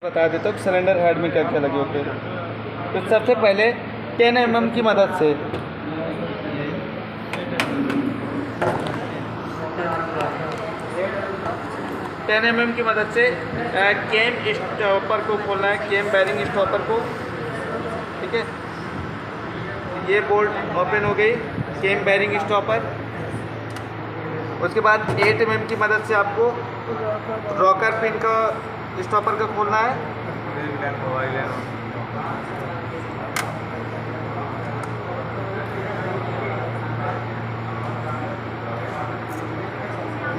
बता देता हूँ कि सिलेंडर हेड में क्या क्या लगे होते हैं। तो सबसे पहले 10 mm की मदद से 10 mm की मदद से केम स्टॉपर को खोलना है, केम बैरिंग स्टॉपर को। ठीक है, ये बोल्ट ओपन हो गई, केम बैरिंग स्टॉपर। उसके बाद 8 mm की मदद से आपको रॉकर पिन का स्टॉपर का खोलना है।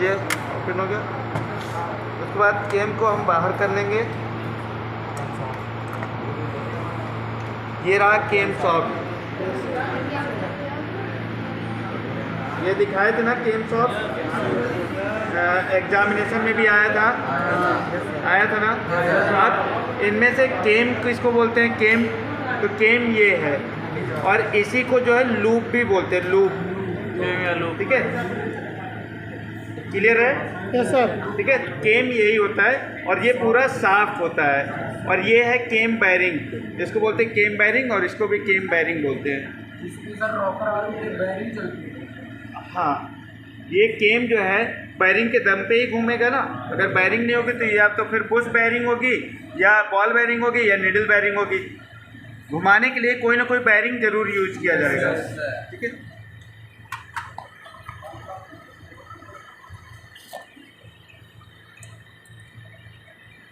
ये ओपन हो गया। उसके बाद केम को हम बाहर कर लेंगे। ये रहा केम सॉफ्ट, ये दिखाए थे ना केम सॉफ्ट, एग्जामिनेशन में भी आया था ना। अब इनमें से केम किसको बोलते हैं? केम, तो केम ये है, और इसी को जो है लूप भी बोलते हैं, लूप। ठीक है, क्लियर है? Yes sir. ठीक है, केम यही होता है और ये पूरा साफ होता है। और ये है केम बैरिंग, इसको बोलते हैं केम बैरिंग, और इसको भी केम बैरिंग बोलते हैं। इसमें सर रॉकर वाली बैरिंग चलती है। हाँ, ये केम जो है बैरिंग के दम पे ही घूमेगा ना। अगर बैरिंग नहीं होगी तो या तो फिर बुश बैरिंग होगी, या बॉल बैरिंग होगी, या निडल बैरिंग होगी। घुमाने के लिए कोई ना कोई बैरिंग जरूर यूज किया जाएगा। ठीक है,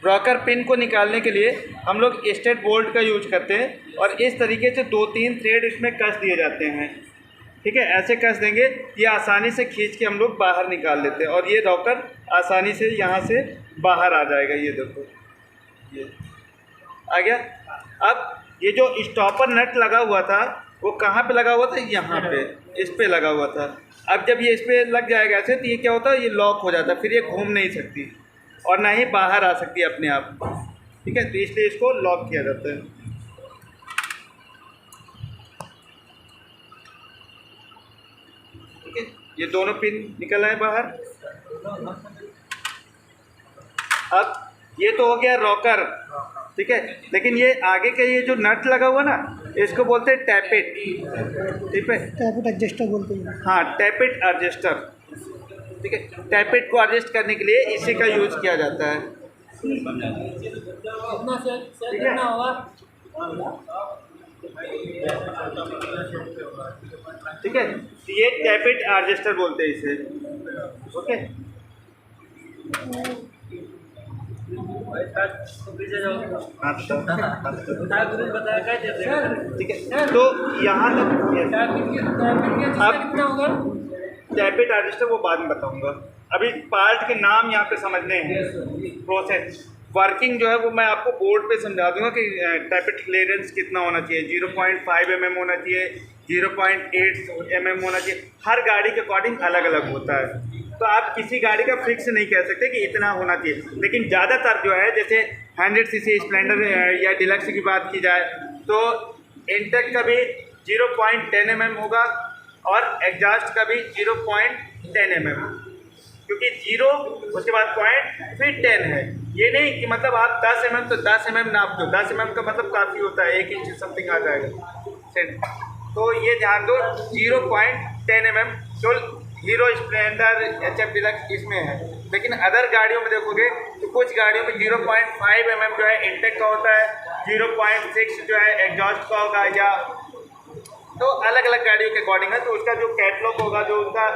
रॉकर पिन को निकालने के लिए हम लोग स्टेट बोल्ट का यूज करते हैं, और इस तरीके से 2-3 थ्रेड इसमें कस दिए जाते हैं। ठीक है, ऐसे कस देंगे, ये आसानी से खींच के हम लोग बाहर निकाल लेते हैं, और ये रॉकर आसानी से यहाँ से बाहर आ जाएगा। ये देखो, ये आ गया। अब ये जो स्टॉपर नट लगा हुआ था वो कहाँ पे लगा हुआ था? यहाँ पे, इस पे लगा हुआ था। अब जब ये इस पे लग जाएगा ऐसे, तो ये क्या होता है, ये लॉक हो जाता है, फिर ये घूम नहीं सकती और ना ही बाहर आ सकती है अपने आप। ठीक है, तो इसलिए इसको लॉक किया जाता है। ठीक है, ये दोनों पिन निकल आए बाहर। अब ये तो हो गया रॉकर। ठीक है, लेकिन ये आगे का ये जो नट लगा हुआ ना, इसको बोलते हैं टैपेट। ठीक है, टैपेट एडजस्टर बोलते हैं। हाँ, टैपेट एडजस्टर। ठीक है, टैपेट को एडजस्ट करने के लिए इसी का यूज किया जाता है। ठीक है, ठीक है, ये टैपेट एडजस्टर बोलते हैं इसे। ओके, ठीक है, तो यहाँ तक। अब टैपेट एडजस्टर वो बाद में बताऊंगा, अभी पार्ट के नाम यहाँ पे समझने हैं। प्रोसेस वर्किंग जो है वो मैं आपको बोर्ड पे समझा दूंगा कि टैपेट क्लियरेंस कितना होना चाहिए। 0.5 mm होना चाहिए, 0.8 mm होना चाहिए। हर गाड़ी के अकॉर्डिंग अलग अलग होता है, तो आप किसी गाड़ी का फिक्स नहीं कह सकते कि इतना होना चाहिए। लेकिन ज़्यादातर जो है, जैसे 100 cc स्प्लेंडर या डिलक्स की बात की जाए, तो इंटेक का भी 0.10 mm होगा, और एग्जॉस्ट का भी 0.10 mm, क्योंकि 0 उसके बाद पॉइंट फिर 10 है। ये नहीं कि मतलब आप 10 mm तो 10 mm नाप दो, 10 mm का मतलब काफ़ी होता है, 1 इंच समथिंग आ जाएगा। तो ये ध्यान दो, 0.10 mm जो हीरो स्प्लेंडर HF डिलक्स इसमें है। लेकिन अदर गाड़ियों में देखोगे तो कुछ गाड़ियों में 0.5 mm जो है इंटेक का होता है, 0.6 जो है एग्जॉस्ट का होगा, या तो अलग अलग गाड़ियों के अकॉर्डिंग है। तो उसका जो कैटलॉग होगा, जो उसका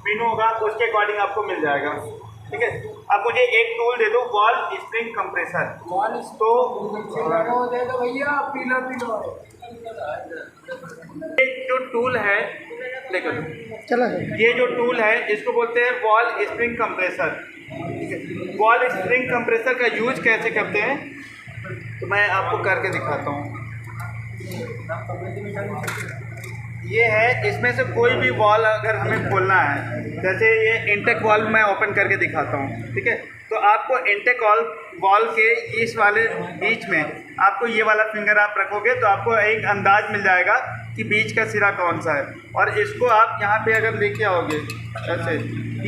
मेनू होगा, उसके अकॉर्डिंग आपको मिल जाएगा। ठीक है, अब मुझे एक टूल दे दो, वॉल स्प्रिंग कंप्रेसर। तो भैया पीला पीला जो टूल है, लेकर चला ये जो टूल है इसको बोलते हैं वॉल स्प्रिंग कंप्रेसर। ठीक है, वॉल स्प्रिंग कंप्रेसर का यूज कैसे करते हैं तो मैं आपको करके दिखाता हूँ। ये है, इसमें से कोई भी वॉल अगर हमें खोलना है, जैसे ये इंटेक वॉल मैं ओपन करके दिखाता हूँ। ठीक है, तो आपको इंटेक वॉल के इस वाले बीच में आपको ये वाला फिंगर आप रखोगे तो आपको एक अंदाज मिल जाएगा कि बीच का सिरा कौन सा है। और इसको आप यहाँ पे अगर लेके आओगे ऐसे,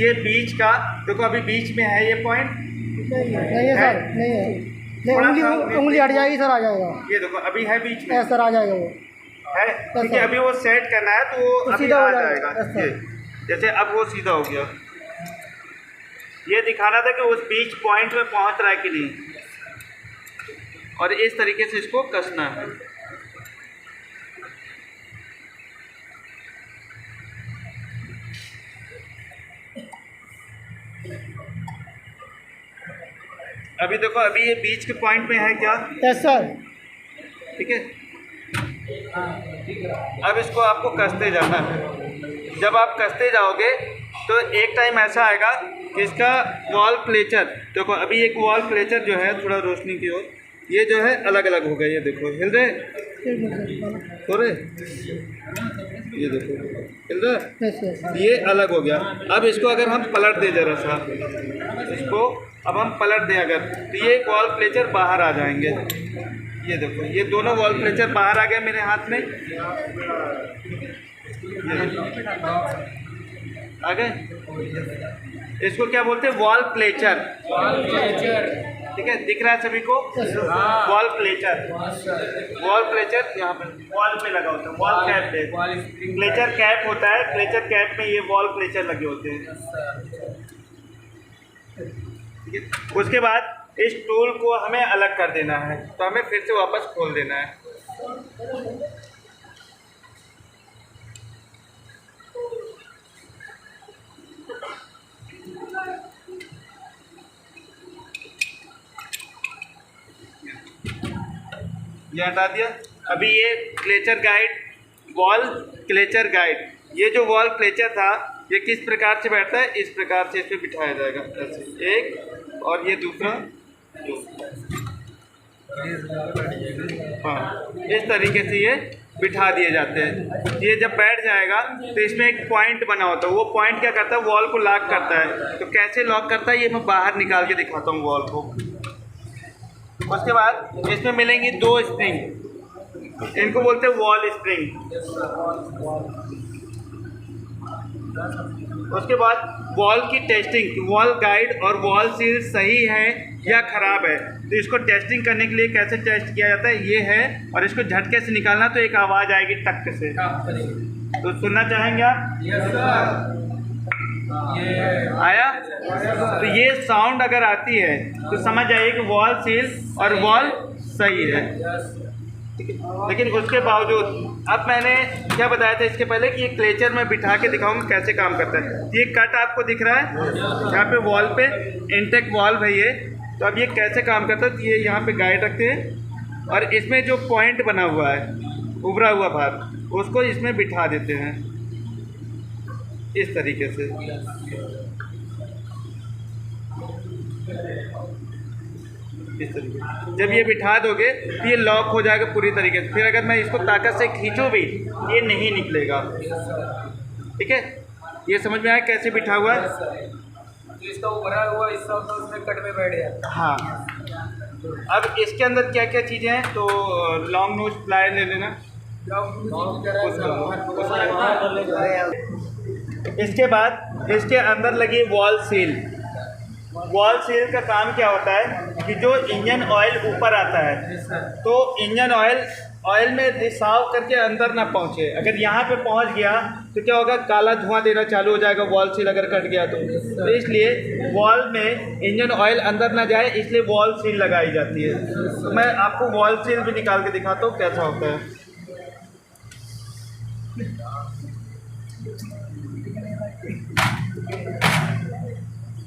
ये बीच का देखो, अभी बीच में है ये पॉइंट, नहीं है सर, नहीं है। नहीं, उंगली हट जाएगी सर, आ जाएगा। ये देखो अभी है बीच में, सर आ जाएगा वो है ठीक है। अभी वो सेट करना है तो वो अभी सीधा आ हो जाएगा। ये जैसे अब वो सीधा हो गया। ये दिखाना था कि उस बीच पॉइंट में पहुंच रहा है कि नहीं, और इस तरीके से इसको कसना है। अभी देखो अभी ये बीच के पॉइंट में है क्या? Yes sir. ठीक है, अब इसको आपको कसते जाना है। जब आप कसते जाओगे तो एक टाइम ऐसा आएगा कि इसका वॉल प्लेचर, देखो अभी एक वॉल प्लेचर जो है थोड़ा रोशनी की ओर, ये जो है अलग अलग हो गए। ये देखो हिल रहे हो रहे, ये देखो हिल रहा, ये अलग हो गया। अब इसको अगर हम पलट दे जरा सा, इसको अब हम पलट दें अगर, तो ये वॉल प्लेचर बाहर आ जाएंगे। ये देखो ये दोनों वॉल प्लेचर बाहर आ गए मेरे हाथ में, आ गए। इसको क्या बोलते हैं? Wall pleasure. ठीक है, दिख रहा है सभी को? वॉल प्लेचर, वॉल प्लेचर यहाँ पे वॉल पे लगा होता है, वॉल कैप पे प्लेचर कैप होता है। प्लेचर कैप में ये वॉल प्लेचर लगे होते हैं। ठीक है, उसके बाद इस टूल को हमें अलग कर देना है, तो हमें फिर से वापस खोल देना है। ये हटा दिया। अभी ये क्लेचर गाइड, वॉल क्लेचर गाइड, ये जो वॉल क्लेचर था ये किस प्रकार से बैठता है? इस प्रकार से इस पर बिठाया जाएगा, ऐसे एक, और ये दूसरा हाँ, इस तरीके से ये बिठा दिए जाते हैं। ये जब बैठ जाएगा तो इसमें एक पॉइंट बना होता है, वो पॉइंट क्या करता है? वॉल को लॉक करता है। तो कैसे लॉक करता है ये मैं बाहर निकाल के दिखाता हूँ वॉल को। उसके बाद इसमें मिलेंगी दो स्प्रिंग, इनको बोलते हैं वॉल स्प्रिंग। उसके बाद वॉल की टेस्टिंग, वॉल गाइड और वॉल सील सही है या ख़राब है, तो इसको टेस्टिंग करने के लिए कैसे टेस्ट किया जाता है? ये है, और इसको झटके से निकालना तो एक आवाज़ आएगी टक से, तो सुनना चाहेंगे आप? आया? तो ये साउंड अगर आती है तो समझ जाइए कि वॉल सील और वॉल सही है। लेकिन उसके बावजूद अब मैंने क्या बताया था इसके पहले कि ये क्लेचर में बिठा के दिखाऊंगा कैसे काम करता है। ये कट आपको दिख रहा है यहाँ पे वॉल पे, इंटेक वॉल्व है ये। तो अब ये कैसे काम करता है? तो ये यहाँ पे गाइड रखते हैं और इसमें जो पॉइंट बना हुआ है उभरा हुआ भाग, उसको इसमें बिठा देते हैं इस तरीके से। इस तरीके से जब ये बिठा दोगे तो ये लॉक हो जाएगा पूरी तरीके से। फिर अगर मैं इसको ताकत से खींचूं भी ये नहीं निकलेगा। ठीक है, ये समझ में आया कैसे बिठा हुआ है? तो इसका भरा हुआ हिस्सा होता है उसमें कट में बैठ जाता है। हाँ, अब इसके अंदर क्या क्या चीज़ें हैं? तो लॉन्ग नोज प्लाई ले लेना। इसके बाद इसके अंदर लगी वॉल सील। वॉल सील का काम क्या होता है कि जो इंजन ऑयल ऊपर आता है तो इंजन ऑयल में रिसाव करके अंदर ना पहुंचे। अगर यहाँ पे पहुंच गया तो क्या होगा? काला धुआं देना चालू हो जाएगा वॉल सील अगर कट गया तो इसलिए वॉल में इंजन ऑयल अंदर ना जाए, इसलिए वॉल सील लगाई जाती है। तो मैं आपको वॉल सील भी निकाल के दिखाता हूँ कैसा होता है।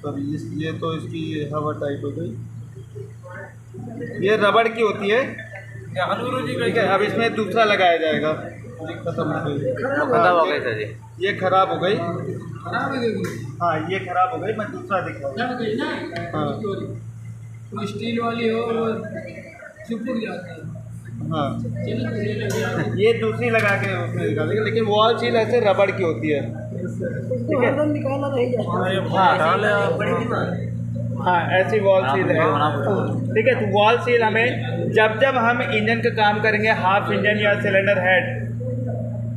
अभी ये तो इसकी हवा टाइप हो गई, ये रबड़ की होती है। ठीक है, अब इसमें दूसरा लगाया जाएगा। खत्म हो गई, खत्म हो गई सर जी, ये खराब हो गई। हाँ ये खराब हो गई, मैं दूसरा दिखाऊंगा। हाँ तो स्टील वाली हो वो चिपक जाता है। हाँ ये दूसरी लगा के उसमें निकालेंगे, लेकिन वॉल सील ऐसे रबड़ की होती है। ठीक है, निकालना नहीं जाता। हाँ ऐसी वॉल सील है। ठीक है, तो वॉल सील हमें जब हम इंजन का काम करेंगे, हाफ इंजन या सिलेंडर हेड,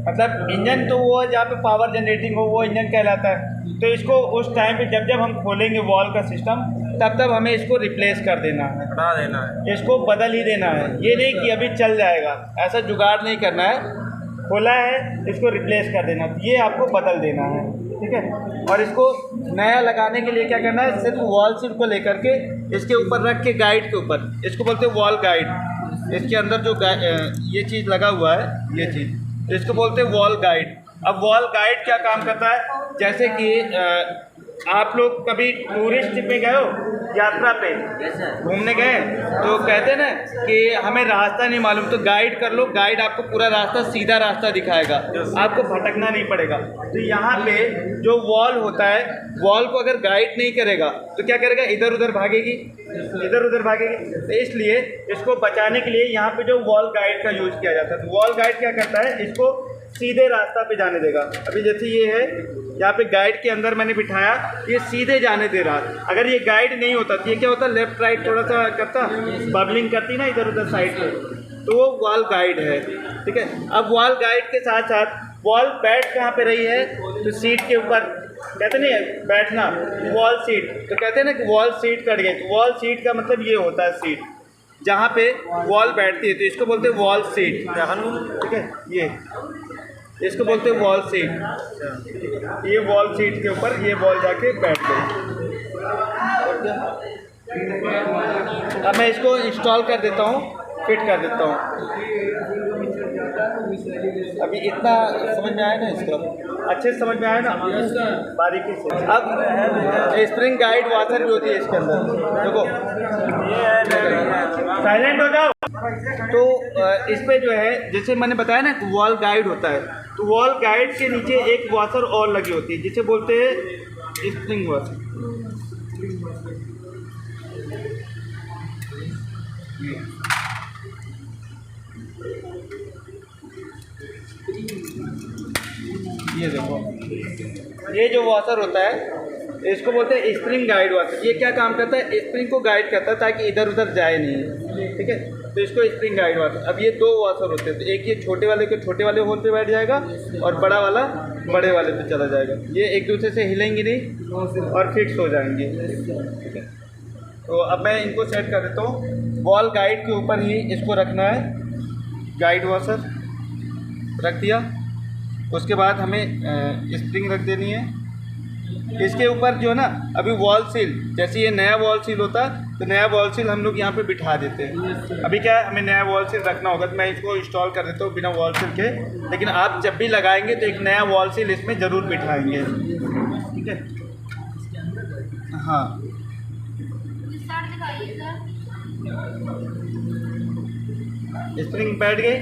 मतलब इंजन तो वो जहाँ पे पावर जनरेटिंग हो वो इंजन कहलाता है। तो इसको उस टाइम पे जब हम खोलेंगे वॉल का सिस्टम तब तब हमें इसको रिप्लेस कर देना है, हटा देना है। इसको बदल ही देना है। ये नहीं कि अभी चल जाएगा, ऐसा जुगाड़ नहीं करना है। खोला है, इसको रिप्लेस कर देना, ये आपको बदल देना है, ठीक है। और इसको नया लगाने के लिए क्या करना है, सिर्फ वॉल सीट को लेकर के इसके ऊपर रख के गाइड के ऊपर, इसको बोलते हैं वॉल गाइड। इसके अंदर जो ये चीज़ लगा हुआ है, ये चीज़, इसको बोलते हैं वॉल गाइड। अब वॉल गाइड क्या काम करता है, जैसे कि आप लोग कभी टूरिस्ट पे गए हो, यात्रा पे घूमने गए, तो कहते हैं ना कि हमें रास्ता नहीं मालूम, तो गाइड कर लो, गाइड आपको पूरा रास्ता, सीधा रास्ता दिखाएगा, आपको भटकना नहीं पड़ेगा। तो यहाँ पे जो वॉल होता है, वॉल को अगर गाइड नहीं करेगा तो क्या करेगा, इधर उधर भागेगी, इधर उधर भागेगी। तो इसलिए इसको बचाने के लिए यहाँ पे जो वॉल गाइड का यूज़ किया जाता है। तो वॉल गाइड क्या करता है, इसको सीधे रास्ता पे जाने देगा। अभी जैसे ये है, यहाँ पे गाइड के अंदर मैंने बिठाया, ये सीधे जाने दे रहा। अगर ये गाइड नहीं होता तो ये क्या होता, लेफ्ट राइट थोड़ा सा करता, बबलिंग करती ना इधर उधर साइड पे, तो वो वॉल गाइड है, ठीक है। अब वॉल गाइड के साथ साथ वॉल बैठ कहाँ पे रही है, तो सीट के ऊपर, कहते नहीं है बैठना, वॉल सीट, तो कहते हैं ना कि वॉल सीट कट गई। तो वॉल सीट का मतलब ये होता है सीट, जहाँ पे वॉल बैठती है, तो इसको बोलते हैं वॉल सीट, ठीक है। ये इसको बोलते हैं वॉल सीट। ये वॉल सीट के ऊपर ये वॉल जाके बैठ गई। अब मैं इसको इंस्टॉल कर देता हूँ, फिट कर देता हूँ। अभी इतना समझ में आया ना, इसको अच्छे से समझ में आया ना, बारीकी से। अब स्प्रिंग गाइड वाशर भी होती है इसके अंदर, देखो, साइलेंट हो जाओ। तो इस पे जो है, जैसे मैंने बताया ना, वॉल गाइड होता है, तो वॉल गाइड के नीचे एक वॉशर और लगी होती है, जिसे बोलते हैं स्प्रिंग वॉशर। ये देखो, ये जो वॉशर होता है इसको बोलते हैं स्प्रिंग गाइड वॉशर। ये क्या काम करता है, स्प्रिंग को गाइड करता है ताकि इधर उधर जाए नहीं, ठीक है। तो इसको स्प्रिंग गाइड वॉशर। अब ये दो वॉशर होते हैं, तो एक ये छोटे वाले के छोटे वाले होल पे बैठ जाएगा और बड़ा वाला बड़े वाले पे चला जाएगा। ये एक दूसरे से हिलेंगे नहीं और फिक्स हो जाएंगे, ठीक है। तो अब मैं इनको सेट कर देता हूँ। वॉल गाइड के ऊपर ही इसको रखना है, गाइड वॉशर रख दिया। उसके बाद हमें स्प्रिंग रख देनी है। इसके ऊपर जो है ना, अभी वॉल सील, जैसे ये नया वॉल सील होता तो नया वॉल सील हम लोग यहाँ पे बिठा देते हैं। अभी क्या है, हमें नया वॉल सील रखना होगा, तो मैं इसको इंस्टॉल कर देता हूँ बिना वॉल सील के। लेकिन आप जब भी लगाएंगे तो एक नया वॉल सील इसमें ज़रूर बिठाएंगे, ठीक है। हाँ, स्प्रिंग बैठ गई।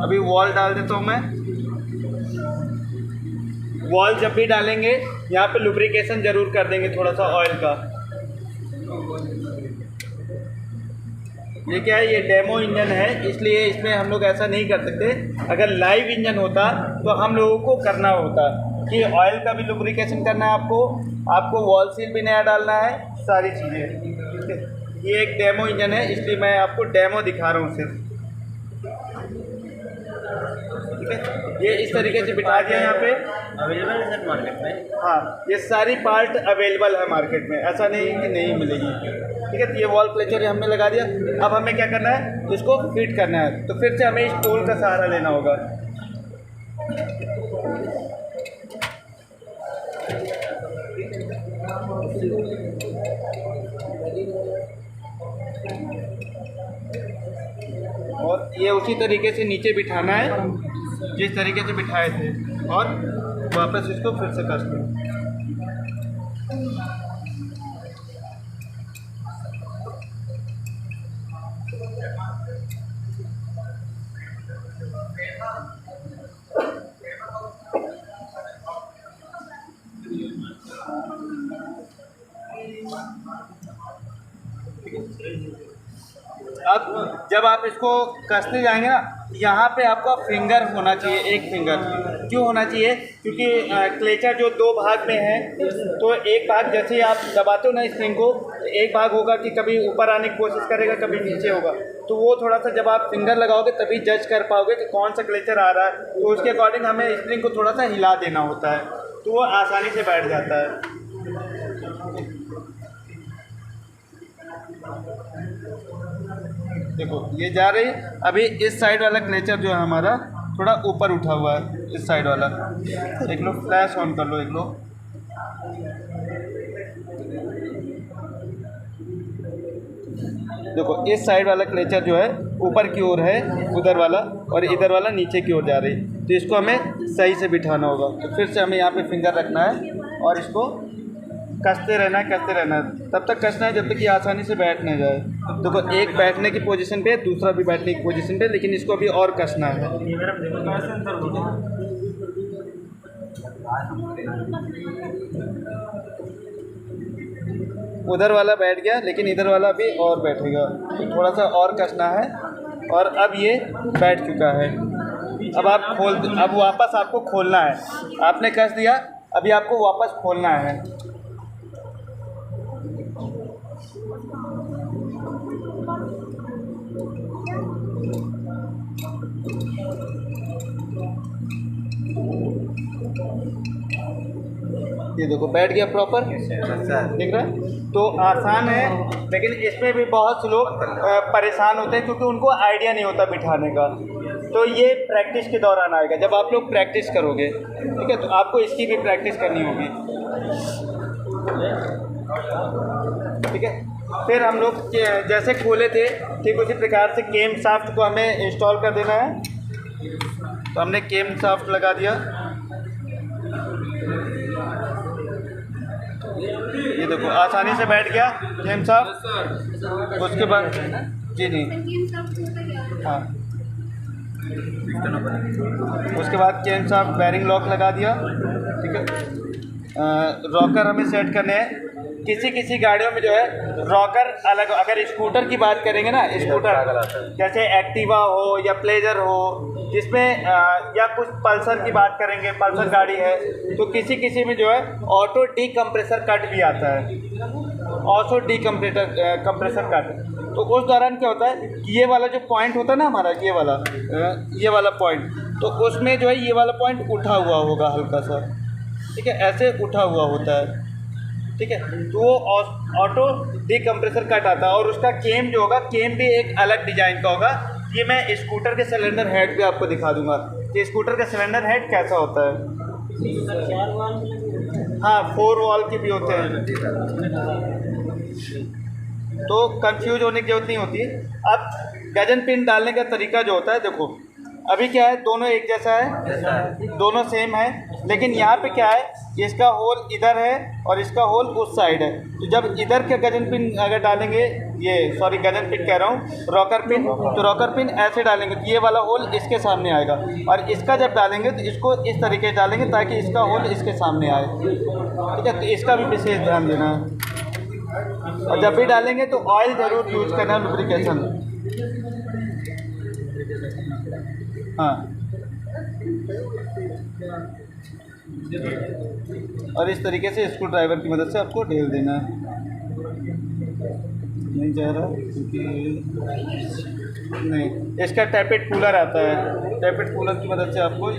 अभी वॉल डाल देता हूँ मैं। वॉल जब भी डालेंगे यहाँ पे लुब्रिकेशन ज़रूर कर देंगे, थोड़ा सा ऑयल का। ये क्या है, ये डेमो इंजन है, इसलिए इसमें हम लोग ऐसा नहीं कर सकते। अगर लाइव इंजन होता तो हम लोगों को करना होता कि ऑयल का भी लुब्रिकेशन करना है आपको वॉल सील भी नया डालना है, सारी चीज़ें, ठीक है। ये एक डेमो इंजन है, इसलिए मैं आपको डेमो दिखा रहा हूँ सिर्फ, ठीक है। ये इस तरीके से बिठा दिया यहाँ पे। अवेलेबल है सर मार्केट में? हाँ, ये सारी पार्ट अवेलेबल है मार्केट में, ऐसा नहीं कि नहीं मिलेगी, ठीक है। तो ये वॉल क्लचर हमने लगा दिया। अब हमें क्या करना है, इसको फिट करना है। तो फिर से हमें इस टूल का सहारा लेना होगा। और ये उसी तरीके से नीचे बिठाना है जिस तरीके से बिठाए थे, और वापस इसको फिर से कस दो। अब जब आप इसको कसते जाएंगे ना, यहाँ पे आपका फिंगर होना चाहिए, एक फिंगर। क्यों होना चाहिए? क्योंकि क्लेचर जो दो भाग में है, तो एक भाग जैसे ही आप दबाते हो ना स्प्रिंग को, एक भाग होगा कि कभी ऊपर आने की कोशिश करेगा, कभी नीचे होगा। तो वो थोड़ा सा जब आप फिंगर लगाओगे तभी जज कर पाओगे कि कौन सा क्लेचर आ रहा है। तो उसके अकॉर्डिंग हमें स्प्रिंग को थोड़ा सा हिला देना होता है, तो वो आसानी से बैठ जाता है। देखो ये जा रही, अभी इस साइड वाला क्लेचर जो है हमारा थोड़ा ऊपर उठा हुआ है, इस साइड वाला। एक लो फ्लैश ऑन कर लो, एक लो। देखो इस साइड वाला क्लेचर जो है ऊपर की ओर है, उधर वाला, और इधर वाला नीचे की ओर जा रही। तो इसको हमें सही से बिठाना होगा। तो फिर से हमें यहाँ पे फिंगर रखना है और इसको कसते रहना है, कसते रहना है। तब तक कसना है जब तक ये आसानी से बैठ नहीं जाए। देखो एक बैठने की पोजीशन पे है, दूसरा भी बैठने की पोजीशन पे, लेकिन इसको अभी और कसना है। उधर वाला बैठ गया, लेकिन इधर वाला भी और बैठेगा। तो थोड़ा सा और कसना है, और अब ये बैठ चुका है। अब आप अब वापस आपको खोलना है। आपने कस दिया, अभी आपको वापस खोलना है। ये देखो बैठ गया प्रॉपर, दिख रहा है। तो आसान है, लेकिन इसमें भी बहुत से लोग परेशान होते हैं क्योंकि उनको आइडिया नहीं होता बिठाने का। तो ये प्रैक्टिस के दौरान आएगा, जब आप लोग प्रैक्टिस करोगे, ठीक है। तो आपको इसकी भी प्रैक्टिस करनी होगी, ठीक है। फिर हम लोग जैसे खोले थे ठीक उसी प्रकार से केम शाफ्ट को हमें इंस्टॉल कर देना है। तो हमने केम शाफ्ट लगा दिया, ये देखो आसानी से बैठ गया केम शाफ्ट। उसके बाद जी नहीं, हाँ, उसके बाद चेन शाफ्ट बेरिंग लॉक लगा दिया, ठीक है। रॉकर हमें सेट करने हैं। किसी किसी गाड़ियों में जो है रॉकर अलग, अगर स्कूटर की बात करेंगे ना, स्कूटर जैसे एक्टिवा हो या प्लेजर हो, जिसमें या कुछ पल्सर की बात करेंगे, पल्सर गाड़ी है, तो किसी किसी में जो है ऑटो डी कंप्रेसर कट भी आता है, ऑटो डी कंप्रेसर कट। तो उस दौरान क्या होता है कि ये वाला जो पॉइंट होता है ना हमारा, ये वाला पॉइंट, तो उसमें जो है ये वाला पॉइंट उठा हुआ होगा हल्का सा, ठीक है, ऐसे उठा हुआ होता है, ठीक है। तो वो ऑटो डी कंप्रेसर कट आता है, और उसका केम जो होगा, केम भी एक अलग डिजाइन का होगा। ये मैं स्कूटर के सिलेंडर हेड पे आपको दिखा दूंगा कि स्कूटर का सिलेंडर हेड कैसा होता है। हाँ, 4 वॉल के भी होते हैं, तो कंफ्यूज होने की जरूरत नहीं होती है। अब गजन पिन डालने का तरीका जो होता है, देखो अभी क्या है, दोनों एक जैसा है, दोनों सेम है, लेकिन यहाँ पे क्या है, इसका होल इधर है और इसका होल उस साइड है। तो जब इधर के गजन पिन अगर डालेंगे, गजन पिन कह रहा हूँ, रॉकर पिन, तो रॉकर पिन ऐसे डालेंगे तो ये वाला होल इसके सामने आएगा, और इसका जब डालेंगे तो इसको इस तरीके से डालेंगे ताकि इसका होल इसके सामने आए, ठीक है। तो इसका भी विशेष ध्यान देना है। और जब भी डालेंगे तो ऑयल ज़रूर यूज करना, लुब्रिकेशन। हाँ, और इस तरीके से स्क्रू ड्राइवर की मदद से आपको ढेल देना है। नहीं जा रहा क्योंकि नहीं, इसका टैपेट कूलर आता है, टैपेट कूलर की मदद से आपको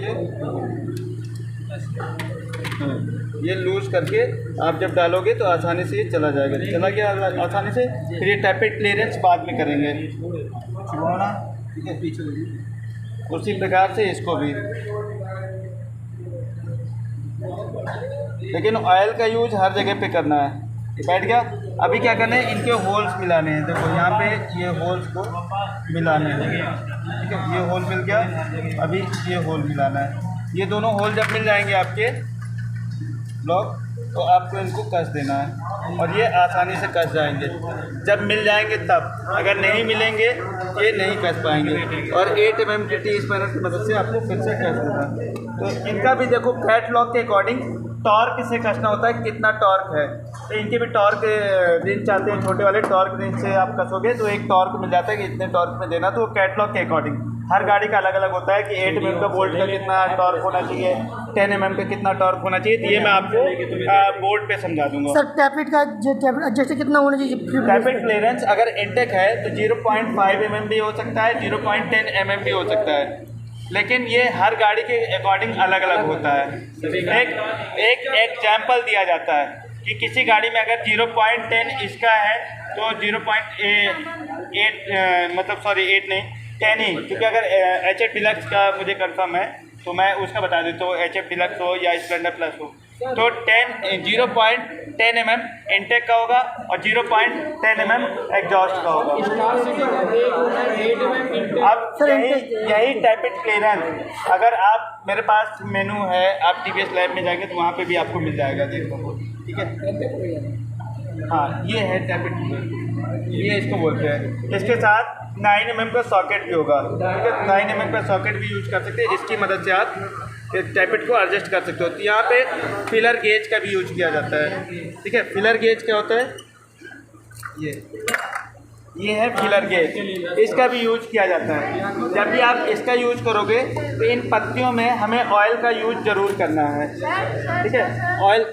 ये लूज करके आप जब डालोगे तो आसानी से ये चला जाएगा, चला गया आसानी से। फिर ये टैपेट क्लियरेंस बाद में करेंगे, ठीक है, पीछे। उसी प्रकार से इसको भी, लेकिन ऑयल का यूज हर जगह पे करना है। बैठ गया। अभी क्या करना है, इनके होल्स मिलाने हैं। देखो यहाँ पे ये होल्स को मिलाने हैं, ठीक है। ये होल मिल गया, अभी ये होल मिलाना है। ये दोनों होल जब मिल जाएंगे आपके ब्लॉक, तो आपको इनको कस देना है, और ये आसानी से कस जाएंगे। जब मिल जाएंगे तब, अगर नहीं मिलेंगे ये नहीं कस पाएंगे। और 8 mm की टी स्पैनर की मदद से आपको फिर से कस देना है। तो इनका भी देखो फ्लैट लॉक के अकॉर्डिंग टॉर्क से कसना होता है, कितना टॉर्क है। तो इनके भी टॉर्क रेंज चाहते हैं, छोटे वाले टॉर्क रेंज से आप कसोगे तो एक टॉर्क मिल जाता है कि इतने टॉर्क में देना। तो कैटलॉग के अकॉर्डिंग हर गाड़ी का अलग अलग होता है कि 8 mm का बोल्ट का कितना टॉर्क होना चाहिए, 10 mm का कितना टॉर्क होना चाहिए। तो ये मैं आपको बोर्ड पे समझा दूंगा। सर टैपेट का जैसे कितना होना चाहिए? टैपेट क्लियरेंस अगर इंटेक है तो 0.5 mm भी हो सकता है, 0.10 mm भी हो सकता है, लेकिन ये हर गाड़ी के अकॉर्डिंग अलग अलग होता है। एक एग्जाम्पल दिया जाता है कि किसी गाड़ी में अगर 0.10 इसका है तो 0.8 8 मतलब सॉरी 8 नहीं 10 ही, क्योंकि अगर HF डिलक्स का मुझे कंफर्म है तो मैं उसका बता देता हूँ, HF डिलक्स हो या स्प्लेंडर प्लस हो तो 0.10 mm इंटेक का होगा और 0.10 mm एग्जॉस्ट का होगा। स्टार सिटी का 8 mm इंटेक। अब यही टैपेट क्लियरेंस अगर आप मेरे पास मेनू है, आप TVS लैब में जाएंगे तो वहाँ पे भी आपको मिल जाएगा, देखो ठीक है। हाँ ये है टैपेट क्लियरेंस, ये इसको बोलते हैं। इसके साथ 9 mm का सॉकेट भी होगा, ठीक है। 9 mm का सॉकेट भी यूज कर सकते हैं, इसकी मदद से आप टैपेट को एडजस्ट कर सकते हो। तो यहाँ पे फिलर गेज का भी यूज किया जाता है, ठीक है। फिलर गेज क्या होता है, ये है फिलर गेज, इसका भी यूज किया जाता है। जब भी आप इसका यूज करोगे तो इन पत्तियों में हमें ऑयल का यूज ज़रूर करना है, ठीक है। ऑयल